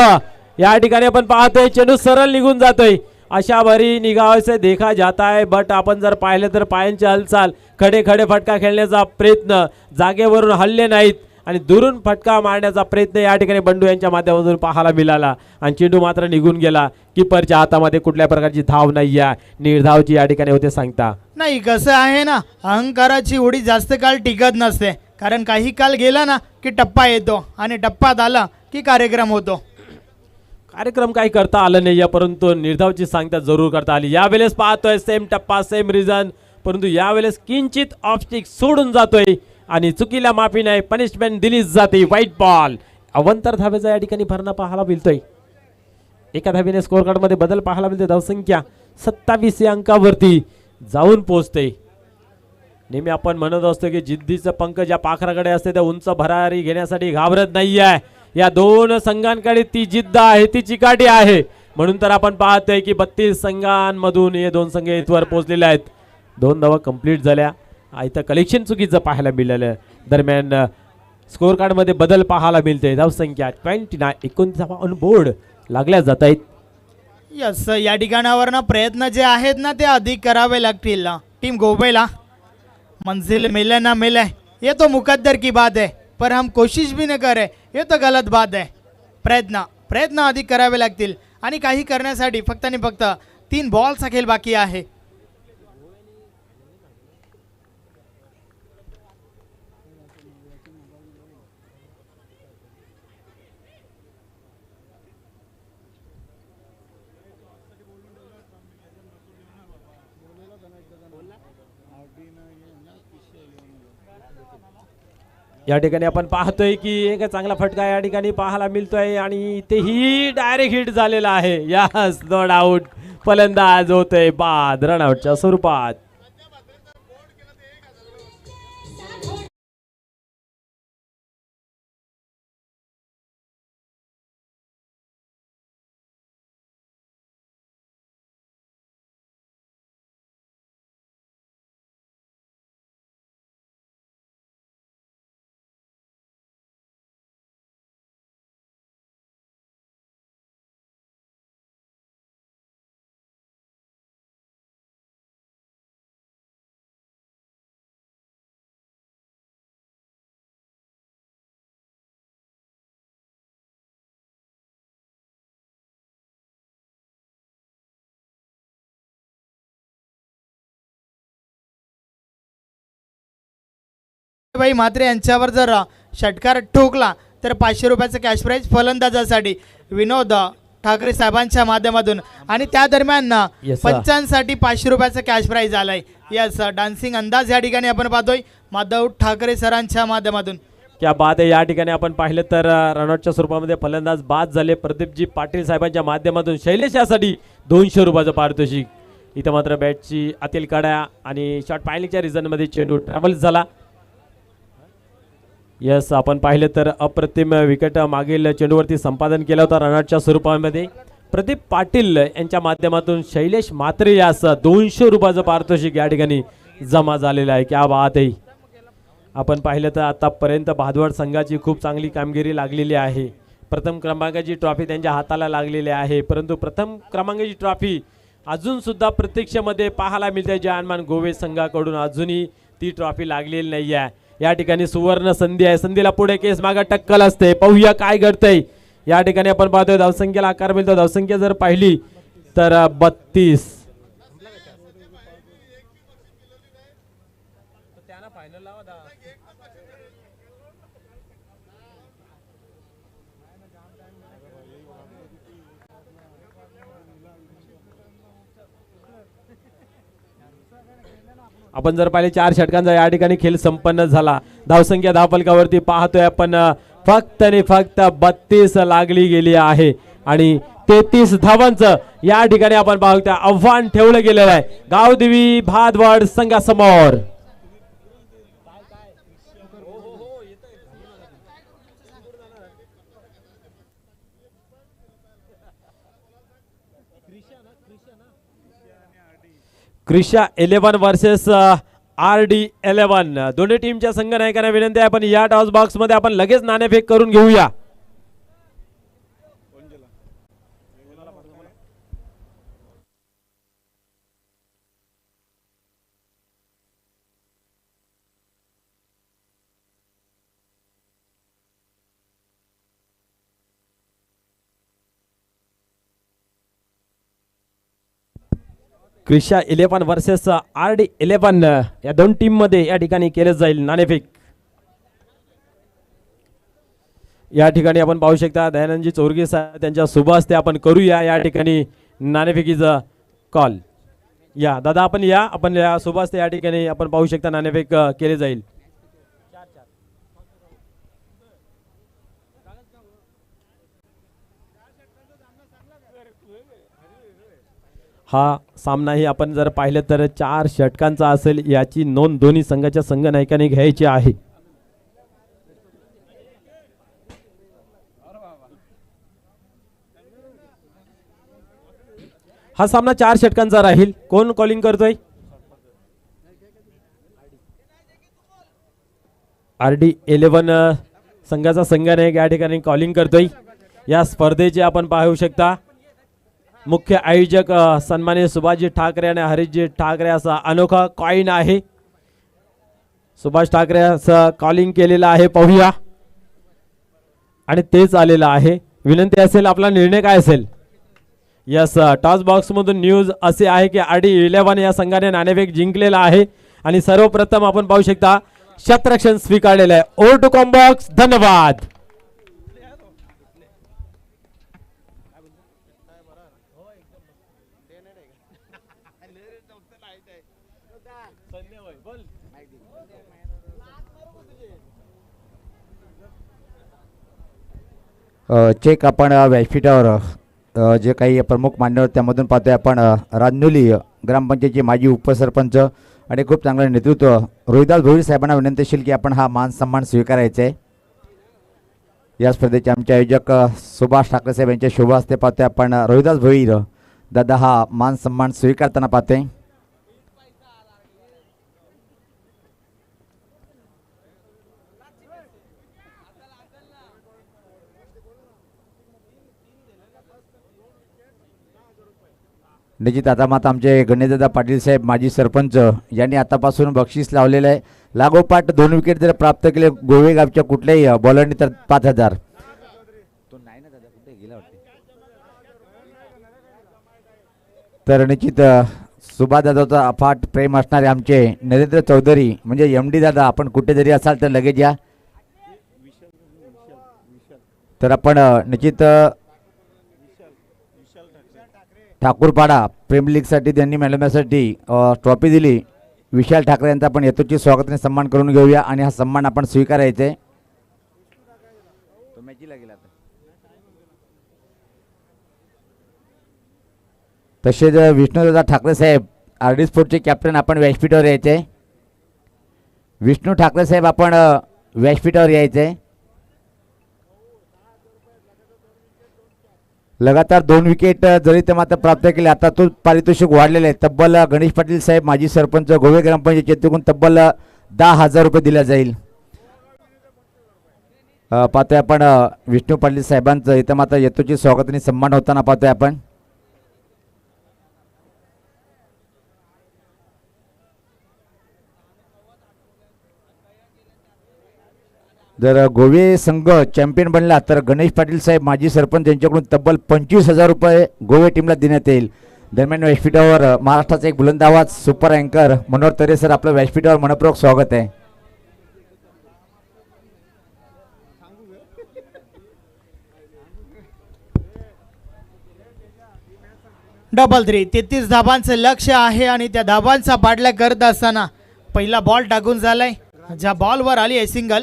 या ठिकाणी आपण पाहतोय चेंडू सरळ निघून जातोय. अशा भरी निगाह से देखा जाता है. बट आपण जर पाहिलं तर पायांची हालचाल खडे फटका खेळण्याचा प्रयत्न, जागेवरून हल्ले नाहीत आणि दुरून फटका मारण्याचा प्रयत्न या ठिकाणी बंडू यांच्या माध्यमातून पाहायला मिळाला आणि चेंडू मात्र निघून गेला. किपरच्या हातामध्ये कुठल्या प्रकारची धाव नाही आहे. निर्धावची या ठिकाणी होते सांगता. नाही, कसं आहे ना, अहंकाराची उडी जास्त काळ टिकत नसते. कारण काही काल गेला ना की टप्पा येतो आणि टप्पात आला की कार्यक्रम होतो. कार्यक्रम काही करता आलं नाही परंतु निर्धावची सांगता जरूर करता आली. यावेळेस पाहतोय सेम टप्पा सेम रिझन परंतु यावेळेस किंचित ऑफस्टिक सोडून जातोय आणि चुकीला माफी नाही. पनिशमेंट दिलीच जाते. White ball. अवंतर धावेचा या ठिकाणी भरणा पाहायला मिळतोय. एका धावेने स्कोर कार्डमध्ये बदल पाहायला मिळते. धावसंख्या 27 या अंकावरती जाऊन पोहोचते. नेहमी आपण म्हणत असतो की जिद्दीचं पंख ज्या पाखराकडे असते त्या उंच भरारी घेण्यासाठी घाबरत नाही आहे. या 2 संघांकडे ती जिद्द आहे, ती चिकाटी आहे. म्हणून तर आपण पाहतोय की 32 संघांमधून हे 2 संघ इथवर पोहोचलेले आहेत. 2 धावा कंप्लीट झाल्या. इथं कलेक्शन चुकीचं पाहायला मिळालं. दरम्यान स्कोर कार्डमध्ये बदल पाहायला मिळते. धावसंख्या 29 धावा ऑन बोर्ड लागल्या जात आहेत. यस, या ठिकाणावर प्रयत्न जे आहेत ना ते अधिक करावे लागतील टीम गोवेला. मंजिल मिले ना मिले ये तो मुकद्दर की बात है पर हम कोशिश भी न करें ये तो गलत बात है. प्रयत्न अधिक करावे लागतील आणि काही करण्यासाठी फक्त आणि फक्त 3 बॉल्स खेळ बाकी आहे. या ठिकाणी आपण पाहतोय की एक चांगला फटका या ठिकाणी पाहायला मिळतोय आणि तेही डायरेक्ट हिट झालेला आहे. Yes, no doubt. फलंदाज होतोय बाद रनआउटच्या स्वरूपात. भाई म्हात्रे यांच्यावर जर षटकार ठोकला तर 500 रुपयाचं कॅश प्राईज फलंदाजासाठी विनोद ठाकरे साहेबांच्या माध्यमातून. आणि त्या दरम्यान Yes, sir. पंचांसाठी 500 रुपयाचं कॅश प्राईज आलाय. यस, डान्सिंग अंदाज या ठिकाणी आपण पाहतोय माधव ठाकरे सरांच्या माध्यमातून. क्या बात आहे. या ठिकाणी आपण पाहिलं तर रनआउटच्या स्वरूपामध्ये फलंदाज बाद झाले. प्रदीपजी पाटील साहेबांच्या माध्यमातून शैलेश यासाठी 200 रुपयाचं पारितोषिक. इथं मात्र बॅटची आतील काड्या आणि शॉट पायलिंगच्या रिझनमध्ये चेंडू ट्रॅव्हल झाला. यस, आपण पाहिलं तर अप्रतिम विकेट मागील चेंडूवरती संपादन केलं होतं रनआउटच्या स्वरूपामध्ये. प्रदीप पाटील यांच्या माध्यमातून शैलेश म्हात्रे यास 200 रुपयाचं पारितोषिक या ठिकाणी जमा झालेलं आहे. क्या बात आहे. आपण पाहिलं तर आतापर्यंत भादवड संघाची खूप चांगली कामगिरी लागलेली आहे. प्रथम क्रमांकाची ट्रॉफी त्यांच्या हाताला लागलेली आहे, परंतु प्रथम क्रमांकाची ट्रॉफी अजून सुद्धा प्रत्यक्षमध्ये पाहायला मिळते. जानमान गोवे संघाकडून अजूनही ती ट्रॉफी लागलेली नाही आहे. या ठिकाणी सुवर्ण संधी आहे. संधीला पुढे केस मागे टक्कल असते. पाहूया काय घडतंय. या ठिकाणी आपण पाहतोय धावसंख्येला आकार मिळतो. धावसंख्या जर पाहिली तर 32. आपण जर पाहिले 4 षटकांचा या ठिकाणी खेळ संपन्न झाला. धावसंख्या धावफलकावरती पाहतोय आपण फक्त आणि फक्त 32 लागली गेली आहे आणि 33 धावांचं या ठिकाणी आपण पाहतोय आव्हान ठेवलं गेलेलं आहे गावदेवी भादवड संघासमोर. Krisha 11 versus RD 11. दोन्ही टीमच्या संघ नायकांना विनंती आहे आपण या टॉस बॉक्स मध्ये आपण लगेच नाणेफेक करून घेऊया. क्रिशा 11 वर्सेस RD 11 या दोन टीम मध्ये या ठिकाणी केलं जाईल नाणेफेक. या ठिकाणी आपण पाहू शकता दयानंदजी चौरगे साहेब त्यांच्या शुभ हस्ते आपण करूया या ठिकाणी नाणेफेकीचा कॉल. या दादा आपण या शुभ हस्ते या ठिकाणी आपण पाहू शकता नाणेफेक केले जाईल. हा सामनाही आपण जर पाहिलं तर 4 षटकांचा असेल याची नोंद दोन्ही संघाच्या संघ नायकांनी घ्यायची आहे. हा सामना 4 षटकांचा राहील. कोण कॉलिंग करतोय? RD 11 संघाचा संघ नायक या ठिकाणी कॉलिंग करतोय. या स्पर्धेचे आपण पाहू शकता मुख्य आयोजक सन्माननीय सुभाषजी ठाकरे आणि हरीशजी ठाकरे असा अनोखा कॉइन आहे. सुभाष ठाकरे असं कॉलिंग केलेलं आहे. पाहूया आणि तेच आलेलं आहे. विनंती असेल आपला निर्णय काय असेल. यस, टॉस बॉक्स मधून न्यूज असे आहे की RD 11 या संघाने नाणेफेक जिंकलेला आहे आणि सर्वप्रथम आपण पाहू शकता शतरक्षण स्वीकारलेलं आहे. Over to com box. धन्यवाद. चेक आपण व्यासपीठावर जे काही प्रमुख मान्यवर त्यामधून पाहतोय आपण रांजोली ग्रामपंचायतचे माजी उपसरपंच आणि खूप चांगलं नेतृत्व रोहिदास भोईर साहेबांना विनंती असेल की आपण हा मान सन्मान स्वीकारायचा आहे. या स्पर्धेचे आमचे आयोजक सुभाष ठाकरे साहेब यांच्या शुभ हस्ते पाहतोय आपण रोहिदास भोईर दादा हा मान सन्मान स्वीकारताना पाहतोय. निश्चित आता मात्र आमचे गणेशदादा पाटील साहेब माजी सरपंच यांनी आतापासून बक्षीस लावलेलं आहे. लागोपाठ 2 विकेट जर प्राप्त केले गोवे गावच्या कुठल्याही बॉलरनी तर 5,000. तर निश्चित सुभादादाचा अफाट प्रेम असणारे आमचे नरेंद्र चौधरी म्हणजे MD दादा आपण कुठे जरी असाल तर लगेच या. तर आपण निश्चित ठाकूरपाडा प्रीमियर लीगसाठी त्यांनी मेळवण्यासाठी ट्रॉफी दिली. विशाल ठाकरे यांचा आपण यथोचित स्वागताने सन्मान करून घेऊया आणि हा सन्मान आपण स्वीकारायचा आहे. तसेच विष्णुदादा ठाकरे साहेब RD स्पोर्टचे कॅप्टन आपण व्यासपीठावर यायचे. विष्णू ठाकरे साहेब आपण व्यासपीठावर यायचे. लगातार 2 विकेट जरी ते मात्र प्राप्त केले. आता तो पारितोषिक वाढलेले आहे. तब्बल गणेश पाटील साहेब माजी सरपंच गोवे ग्रामपंचायतीकडून तब्बल 10,000 रुपये दिले जाईल. पाहतोय आपण विष्णू पाटील साहेबांचं इथं मात्र यथोचित स्वागताने सन्मान होताना पाहतोय आपण. जर गोवे संघ चॅम्पियन बनला तर गणेश पाटील साहेब माजी सरपंच यांच्याकडून तब्बल 25,000 रुपये गोवे टीमला देण्यात येईल. दरम्यान व्यासपीठावर महाराष्ट्राचा एक बुलंद आवाज सुपर अँकर मनोहर तरे सर आपलं व्यासपीठावर मनपूर्वक स्वागत आहे. डबल 3 33 धाबांचं लक्ष आहे आणि त्या धाबांचा पाडला करत असताना पहिला बॉल टाकून झालाय. ज्या बॉलवर आली आहे सिंगल.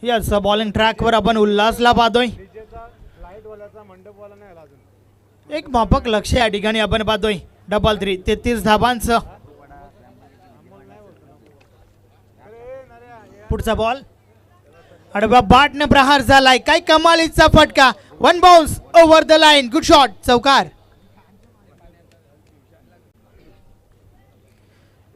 यस बॉलिंग ट्रॅकवर आपण उल्हासला पाहतोय. एक माफक लक्ष या ठिकाणी आपण पाहतोय. डबल 3 33 धाबांचं. पुढचा बॉल अडवा बाटने प्रहार झालाय. काय कमालीचा फटका. 1 bounce over the line. Good shot. चौकार.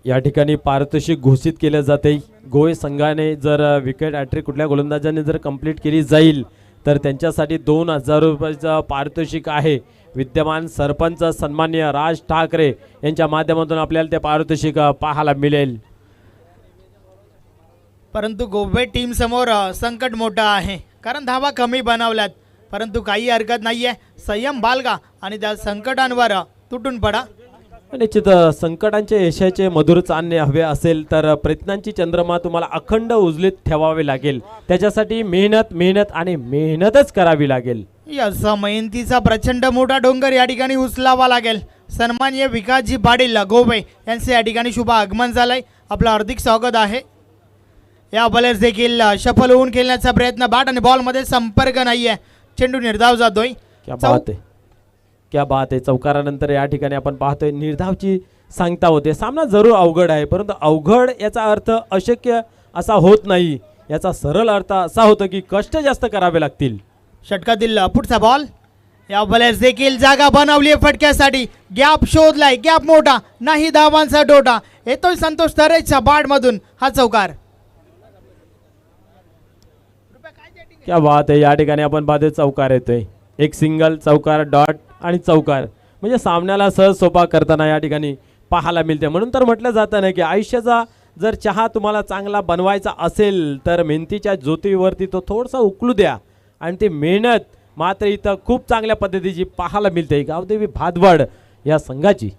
या ठिकाणी पारितोषिक घोषित केले जाते. गोवे संघाने जर विकेट हॅट्रिक कुठल्या गोलंदाजाने जर कंप्लीट केली जाईल तर त्यांच्यासाठी 2,000 रुपयाचं पारितोषिक आहे. विद्यमान सरपंच सन्माननीय राज ठाकरे यांच्या माध्यमातून आपल्याला ते पारितोषिक पाहायला मिळेल. परंतु गोवे टीम समोर संकट मोठं आहे कारण धावा कमी बनवल्यात. परंतु काही हरकत नाहीये. संयम बाळगा आणि त्या संकटांवर तुटून पडा. निश्चित संकटांचे यशाचे मधुर चांदणे हवे असेल तर प्रयत्नांची चंद्रमा तुम्हाला अखंड उजलीत ठेवावे लागेल. त्याच्यासाठी मेहनत मेहनत आणि मेहनतच करावी लागेल. यस मेहनतीचा प्रचंड मोठा डोंगर या ठिकाणी उचलावा लागेल. सन्माननीय विकासजी पाटील गोवे यांचे या ठिकाणी शुभ आगमन झालंय. आपलं हार्दिक स्वागत आहे. या बॉलर्स देखील सफल होऊन खेळण्याचा प्रयत्न. बॅट आणि बॉल मध्ये संपर्क नाहीये. चेंडू निर्धाव जातोय. क्या बात आहे. चौकारानंतर या ठिकाणी आपण पाहतोय निर्धावची सांगता होते. सामना जरूर अवघड आहे परंतु अवघड याचा अर्थ अशक्य असा होत नाही. याचा सरळ अर्थ असा होतो की कष्ट जास्त करावे लागतील. षटकातील पुढचा बॉल. या बॉलर्स देखील जागा बनवली फटक्यासाठी. गॅप शोधलाय. गॅप मोठा नाही. धावांचा डोटा येतोय संतोष तरेच्या बॅट मधून. हा चौकार. क्या बात आहे. या ठिकाणी आपण पाहतोय चौकार येतोय. एक सिंगल चौकार डॉट आणि चौकार म्हणजे सामन्याला सहज सोपा करताना या ठिकाणी पाहायला मिळते. म्हणून तर म्हटलं जातं ना की आयुष्याचा जर चहा तुम्हाला चांगला बनवायचा असेल तर मेहनतीच्या ज्योतीवरती तो थोडंसं उकलू द्या आणि ती मेहनत मात्र इथं खूप चांगल्या पद्धतीची पाहायला मिळते. गावदेवी भादवड या संघाची.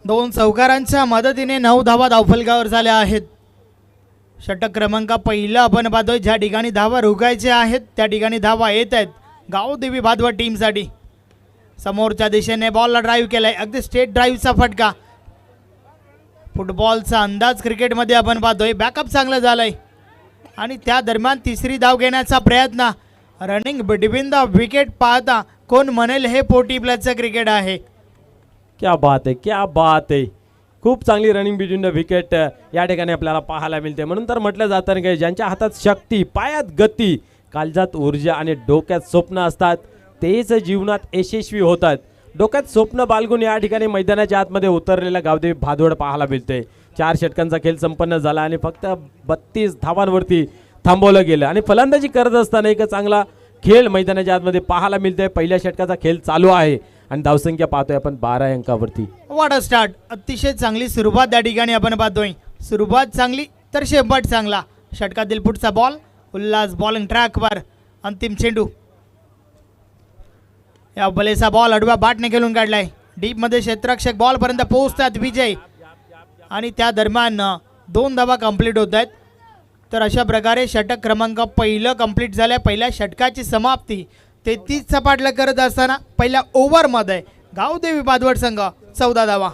दोन चौकारांच्या मदतीने 9 धावा धावफलकावर झाल्या आहेत. षटक क्रमांक पहिला आपण पाहतोय, ज्या ठिकाणी धावा रोखायच्या आहेत त्या ठिकाणी धावा येत आहेत गावदेवी भादवड टीमसाठी. समोरच्या दिशेने बॉलला ड्राईव्ह केलाय, अगदी स्टेट ड्राईव्हचा फटका. फुटबॉलचा अंदाज क्रिकेटमध्ये आपण पाहतोय, बॅकअप चांगलं झालंय आणि त्या दरम्यान तिसरी धाव घेण्याचा प्रयत्न. रनिंग बिटवीन द विकेट पाहता कोण म्हणेल हे 40 प्लसचं क्रिकेट आहे. क्या बात आहे, क्या बात आहे. खूप चांगली रनिंग बिटवीन द विकेट या ठिकाणी आपल्याला पाहायला मिळते. म्हणून तर म्हटलं जातं ना की ज्यांच्या हातात शक्ती, पायात गती, काळजात ऊर्जा आणि डोक्यात स्वप्न असतात तेच जीवनात यशस्वी होतात. डोक्यात स्वप्न बाळगून या ठिकाणी मैदानाच्या आतमध्ये उतरलेला गावदेवी भादवड पाहायला मिळते. 4 षटकांचा खेळ संपन्न झाला आणि फक्त 32 धावांवरती थांबवलं गेलं आणि फलंदाजी करत असताना एक चांगला खेळ मैदानाच्या आतमध्ये पाहायला मिळते. पहिल्या षटकाचा खेळ चालू आहे आणि धावसंख्या पाहतोय आपण 12 अंकावरती. What a start. अतिशय चांगली सुरुवात या ठिकाणी आपण पाहतोय. सुरुवात चांगली तर शेवट चांगला. षटकातील पुढचा बॉल, उल्हास बॉलिंग ट्रॅकवर. अंतिम चेंडू, या बलेचा बॉल अडव्या बाटने खेळून काढलाय. डीपमध्ये क्षेत्ररक्षक बॉलपर्यंत पोहोचतात विजय आणि त्या दरम्यान 2 धावा कंप्लीट होत आहेत. तर अशा प्रकारे षटक क्रमांक पहिलं कंप्लीट झालं. पहिल्या षटकाची समाप्ती 33 सपाटला करत असताना पहिल्या ओव्हरमध्ये गावदेवी भादवड संघ 14 धावा.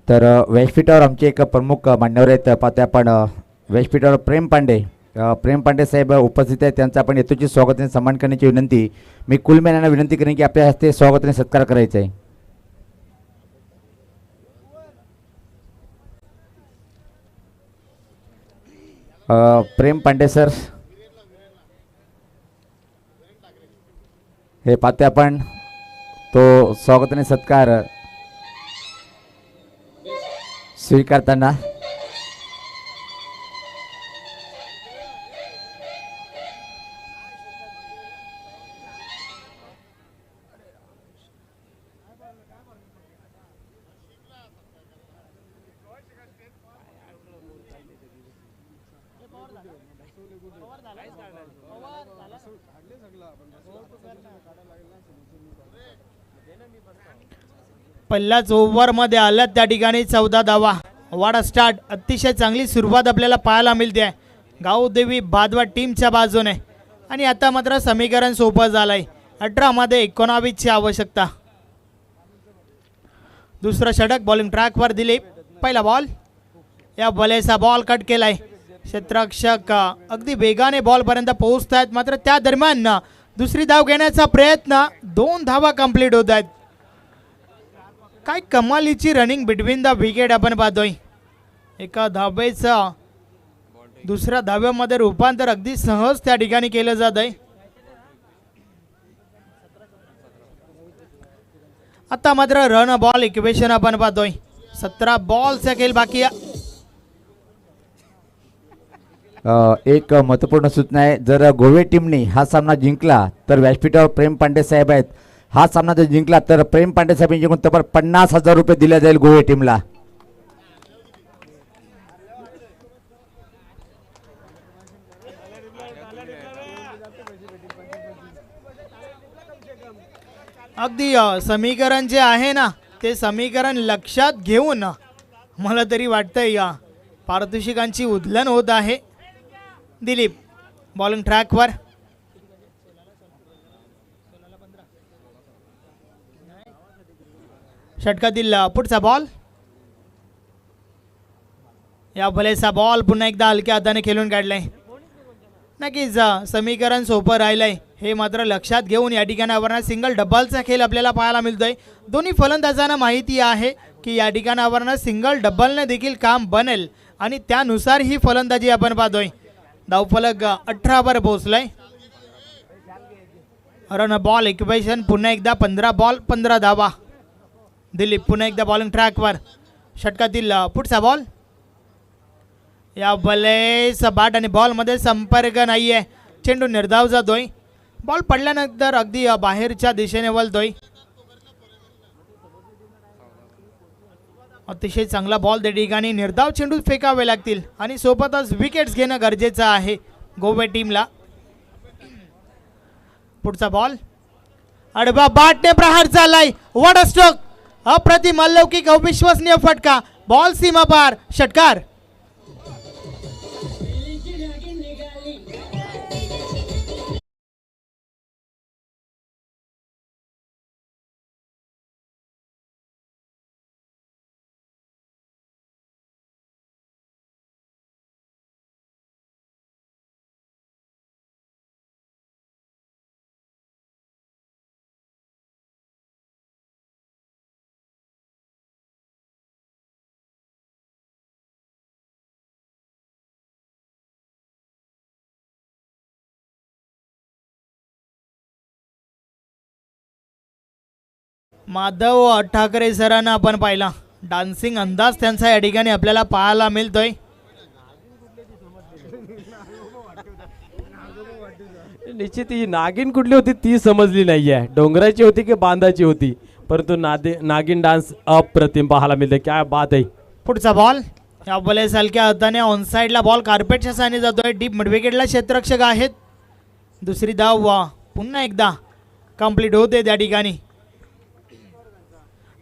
तर व्यासपीठावर आमचे एक प्रमुख मान्यवर आहेत, पाहते आपण व्यासपीठावर प्रेम पांडे साहेब उपस्थित आहेत. त्यांचं आपण यथोचित स्वागत आणि सन्मान करण्याची विनंती. मी कुलमॅन यांना विनंती करेन की आपल्या हस्ते स्वागत आणि सत्कार करायचा आहे. प्रेम पांडे सर, हे पाहते आपण तो स्वागत आणि सत्कार स्वीकारताना. पहिल्याच ओव्हरमध्ये आल्यात त्या ठिकाणी 14 धावा. वाडा स्टार्ट. अतिशय चांगली सुरुवात आपल्याला पाहायला मिळते आहे गावदेवी भादवड टीमच्या बाजूने. आणि आता मात्र समीकरण सोपं झालंय. 18 मध्ये 19 ची आवश्यकता. दुसरं षटक बॉलिंग ट्रॅकवर दिली. पहिला बॉल, या बलेचा बॉल कट केलाय. क्षेत्ररक्षक अगदी वेगाने बॉलपर्यंत पोहोचत आहेत, मात्र त्या दरम्यान दुसरी धाव घेण्याचा प्रयत्न. 2 धावा कंप्लीट होत आहेत. काय कमालीची रनिंग बिटवीन द विकेट आपण पाहतोय. एका धावेचं दुसऱ्या धाव्यामध्ये रूपांतर अगदी सहज त्या ठिकाणी केलं जात आहे. आता मात्र रन बॉल इक्वेशन आपण पाहतोय. 17 बॉलचा खेळ बाकी आहे. एक महत्त्वपूर्ण सूचना आहे, जर गोवे टीमने हा सामना जिंकला तर व्यासपीठावर प्रेम पांडे साहेब आहेत. हा सामना जर जिंकला तर प्रेम पांडे साहेब जिंकून तब्बल 50,000 रुपये दिले जाईल गोवे टीमला. अगदी समीकरण जे आहे ना ते समीकरण लक्षात घेऊन मला तरी वाटतंय पारितोषिकांची उधळण होत आहे. दिलीप बॉलिंग ट्रॅकवर. षटकातील पुढचा बॉल, या भलेचा बॉल पुन्हा एकदा हलक्या हाताने खेळून काढलाय. नक्कीच समीकरण सोपं राहिलंय हे मात्र लक्षात घेऊन या ठिकाणावर सिंगल डबलचा खेळ आपल्याला पाहायला मिळतोय. दोन्ही फलंदाजांना माहिती आहे की या ठिकाणावर सिंगल डबलने देखील काम बनेल आणि त्यानुसार ही फलंदाजी आपण पाहतोय. धावफलक 18 वर पोहोचलाय. रन बॉल इक्वेशन पुन्हा एकदा 15 बॉल 15 धावा. दिलीप पुन्हा एकदा बॉलिंग ट्रॅकवर. षटकातील पुढचा बॉल, या बलेस बॅट आणि बॉलमध्ये संपर्क नाहीये. चेंडू निर्धाव जातोय. बॉल पडल्यानंतर अगदी बाहेरच्या दिशेने वळतोय. अतिशय चांगला बॉल त्या ठिकाणी. निर्धाव चेंडू फेकावे लागतील आणि सोबतच विकेट्स घेणं गरजेचं आहे गोवा टीमला. पुढचा बॉल, अडबा बाटने प्रहार चाललाय. What a stroke. अप्रतिम अलौकिक अविश्वसनीय फटका. बॉल सीमा पार. षटकार. माधव ठाकरे सरांना आपण पाहिला. डान्सिंग अंदाज त्यांचा या ठिकाणी आपल्याला पाहायला मिळतोय. निश्चित ही नागिन कुठली होती ती समजली नाहीये. डोंगराची होती की बांधाची होती, परंतु नागिन डान्स अप्रतिम पाहायला मिळते. काय बात आहे. पुढचा बॉल या बॉले सारख्या हाताने ऑन साइडला बॉल कार्पेटच्या साने जातोय. डीप मिड विकेटला क्षेत्ररक्षक आहेत. दुसरी धाव पुन्हा एकदा कंप्लीट होते त्या ठिकाणी.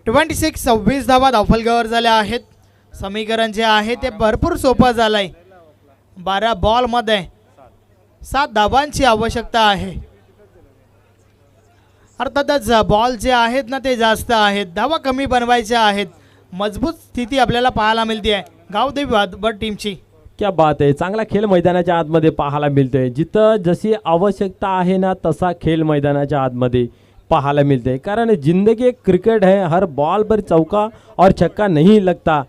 26 धावा धावफलकावर झाल्या आहेत. समीकरण जे आहे ते भरपूर सोपं झालंय. 12 बॉलमध्ये 7 धावांची आवश्यकता आहे. अर्थातच बॉल जे आहेत ना ते जास्त आहेत, धावा कमी बनवायच्या आहेत. मजबूत स्थिती आपल्याला पाहायला मिळते आहे गावदेवी टीमची. क्या बात आहे. चांगला खेळ मैदानाच्या आतमध्ये पाहायला मिळतोय. जिथं जशी आवश्यकता आहे ना तसा खेळ मैदानाच्या आतमध्ये पाहायला मिलते. कारण जिंदगी एक क्रिकेट है, हर बॉल पर चौका और छक्का नहीं लगता.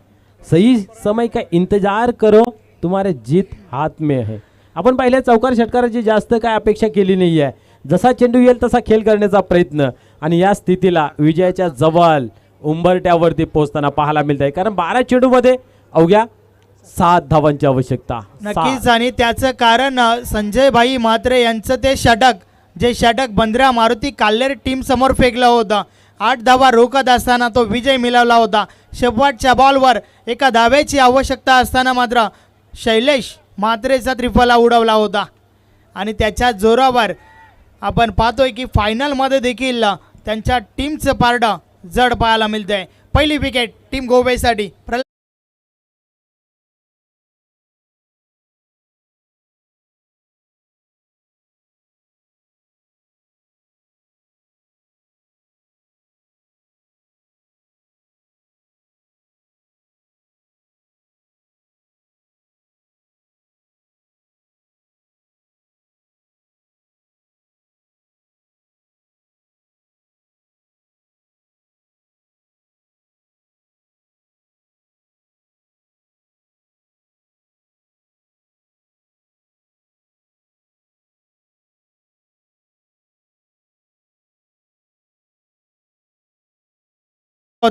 सही समय का इंतजार करो, तुम्हारे जीत हात में है. आपण पहिले चौकार षटकाराची जास्त काय अपेक्षा केली नाही आहे. जसा चेंडू येईल तसा खेळ करण्याचा प्रयत्न आणि या स्थितीला विजयाच्या जवळ उंबरट्यावरती पोहोचताना पाहायला मिळत आहे. कारण 12 चेंडूमध्ये अवघ्या 7 धावांची आवश्यकता. नक्कीच. आणि त्याचं कारण संजय भाई म्हात्रे यांचं ते षटक, जे षटक बंद्रा मारुती काल्लेर टीम समोर फेकलं होतं. 8 धावा रोखत असताना तो विजय मिळवला होता. शेवटच्या बॉलवर एका धावेची आवश्यकता असताना मात्र शैलेश म्हात्रेचा त्रिफला उडवला होता. आणि त्याच्या जोरावर आपण पाहतोय की फायनलमध्ये देखील त्यांच्या टीमचं पारडं जड पाहायला मिळतंय. पहिली विकेट टीम गोवेसाठी.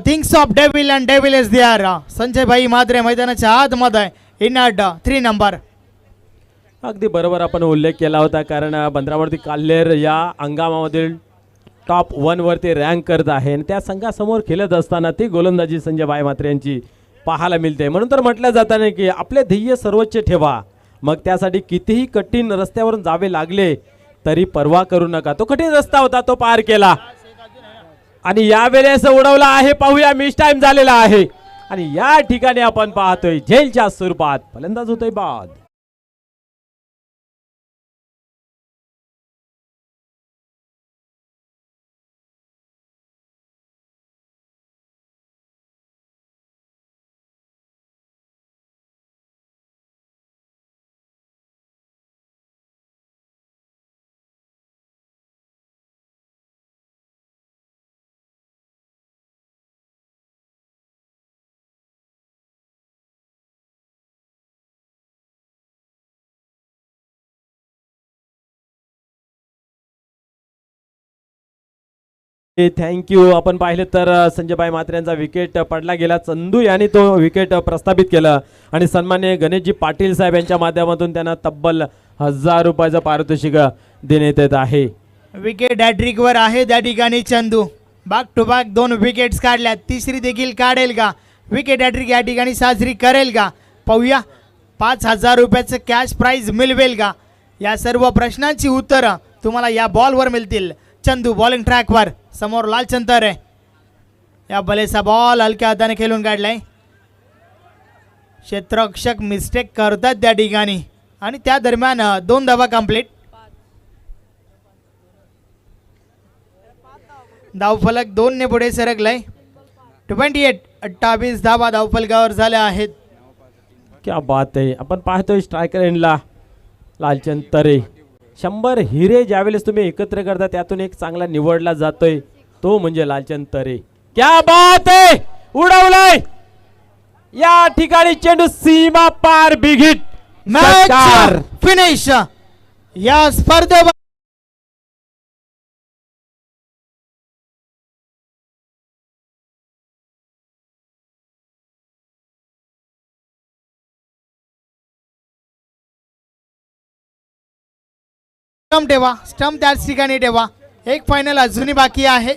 Things of devil and devil is there. Sanjay भाई म्हात्रे मैदानाच्या आतमध्ये इन ॲट 3 नंबर. अगदी बरोबर आपण उल्लेख केला होता. कारण बंदरावरती काल्लेर या अंगामामधील टॉप 1 वरती रँक करत आहे आणि त्या संघासमोर खेळत असताना ती गोलंदाजी संजय भाई म्हात्रे यांची पाहायला मिळते. म्हणून तर म्हटलं जातं ना की आपले ध्येय सर्वोच्च ठेवा. मग त्यासाठी कितीही कठीण रस्त्यावरून जावे लागले तरी पर्वा करू नका. तो कठीण रस्ता होता, तो पार केला आणि यावेळेस उडवला आहे. पाहूया, मिस टाइम झालेला आहे आणि या ठिकाणी आपण पाहतोय झेलच्या स्वरूपात फलंदाज होतोय बाद. थँक्यू. आपण पाहिलं तर संजय भाई म्हात्रे यांचा विकेट पडला गेला. चंदू यांनी तो विकेट प्रस्थापित केला आणि सन्माननीय गणेशजी पाटील साहेब यांच्या माध्यमातून त्यांना तब्बल 1000 रुपयाचं पारितोषिक देण्यात येत आहे. विकेट हॅट्रिक वर आहे त्या ठिकाणी Chandu. Back to back 2 wickets काढल्या. तिसरी देखील काढेल का? विकेट हॅट्रिक या ठिकाणी साजरी करेल का? पाहूया. 5000 रुपयाचं कॅश प्राइज मिळवेल का? या सर्व प्रश्नांची उत्तरं तुम्हाला या बॉलवर मिळतील. चंदू बॉलिंग ट्रॅकवर, समोर लालचंद तर आहे. या बलेचा बॉल हलक्या हाताने खेळून काढलाय. क्षेत्ररक्षक मिस्टेक करतात त्या ठिकाणी आणि त्या दरम्यान 2 धावा कंप्लीट. धावफलक 2 ने पुढे सरकलाय. 28 धावा धावफलकावर झाल्या आहेत. क्या बात आहे. आपण पाहतोय स्ट्रायकर एंडला लालचंद तरे. 100 हिरे ज्यावेळेस तुम्ही एकत्र करता त्यातून एक चांगला निवडला जातोय तो म्हणजे लालचंद तरे. क्या बात आहे. उडवलाय या ठिकाणी चेंडू सीमा पार बिघिट. षटकार. Match finish. या स्पर्धेवर स्टंप ठेवा, स्टंप त्याच ठिकाणी ठेवा. एक फायनल अजूनही बाकी आहे.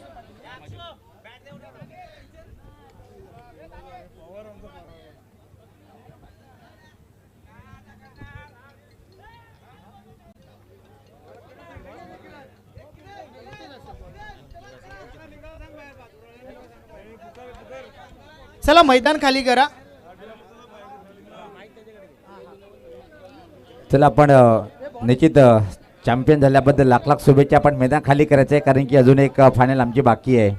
चला मैदान खाली करा. चला आपण निश्चित चॅम्पियन झाल्याबद्दल लाख लाख शुभेच्छा. आपण मैदान खाली करायचं आहे कारण की अजून एक फायनल आमची बाकी आहे.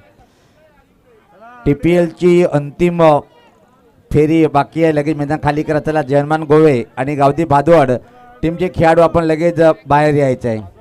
TPL ची अंतिम फेरी बाकी आहे. लगेच मैदान खाली करा. चला जयमान गोवे आणि गावदी भादवड टीमचे खेळाडू आपण लगेच बाहेर यायचं आहे.